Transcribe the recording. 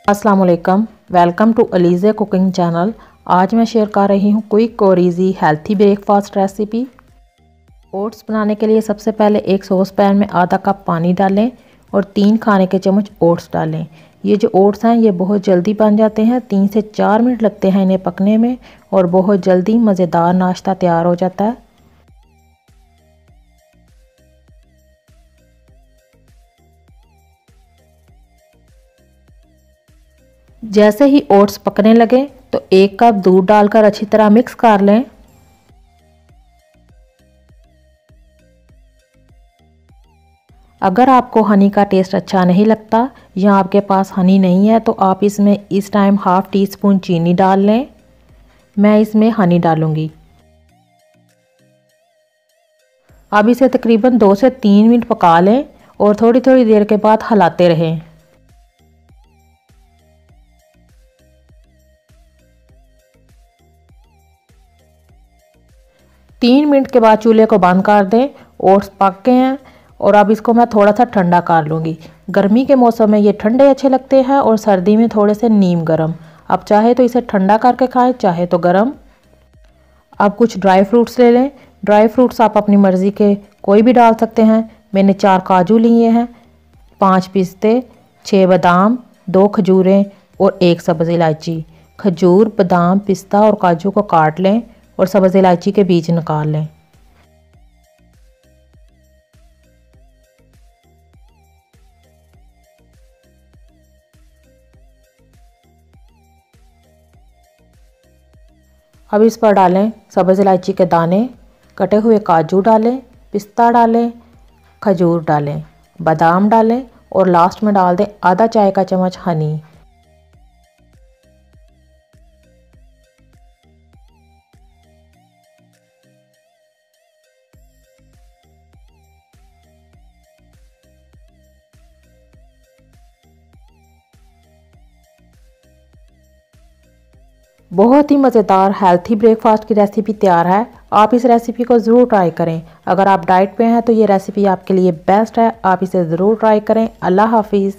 अस्सलाम वालेकुम, welcome to Aliza cooking channel. आज मैं शेयर कर रही हूँ क्विक और easy healthy breakfast recipe. Oats बनाने के लिए सबसे पहले एक सॉस पैन में आधा कप पानी डालें और 3 खाने के चम्मच ओट्स डालें। ये जो ओट्स हैं ये बहुत जल्दी बन जाते हैं, 3 से 4 मिनट लगते हैं इन्हें पकने में और बहुत जल्दी मज़ेदार नाश्ता तैयार हो जाता है। जैसे ही ओट्स पकने लगे तो 1 कप दूध डालकर अच्छी तरह मिक्स कर लें। अगर आपको हनी का टेस्ट अच्छा नहीं लगता या आपके पास हनी नहीं है तो आप इसमें इस टाइम हाफ़ टी स्पून चीनी डाल लें। मैं इसमें हनी डालूंगी। अब इसे तकरीबन 2 से 3 मिनट पका लें और थोड़ी थोड़ी देर के बाद हिलाते रहें। तीन मिनट के बाद चूल्हे को बंद कर दें। ओट्स पक गए हैं और अब इसको मैं थोड़ा सा ठंडा कर लूँगी। गर्मी के मौसम में ये ठंडे अच्छे लगते हैं और सर्दी में थोड़े से नीम गर्म। अब चाहे तो इसे ठंडा करके खाएं, चाहे तो गर्म। अब कुछ ड्राई फ्रूट्स ले लें। ड्राई फ्रूट्स आप अपनी मर्ज़ी के कोई भी डाल सकते हैं। मैंने 4 काजू लिए हैं, 5 पिस्ते, 6 बादाम, 2 खजूरें और 1 सब्ज़ इलायची। खजूर, बादाम, पिस्ता और काजू को काट लें और सब्ज़ इलायची के बीज निकाल लें। अब इस पर डालें सब्ज़ इलायची के दाने, कटे हुए काजू डालें, पिस्ता डालें, खजूर डालें, बादाम डालें और लास्ट में डाल दें आधा चाय का चम्मच हनी। बहुत ही मज़ेदार हेल्थी ब्रेकफास्ट की रेसिपी तैयार है। आप इस रेसिपी को ज़रूर ट्राई करें। अगर आप डाइट पे हैं तो ये रेसिपी आपके लिए बेस्ट है। आप इसे ज़रूर ट्राई करें। अल्लाह हाफिज़।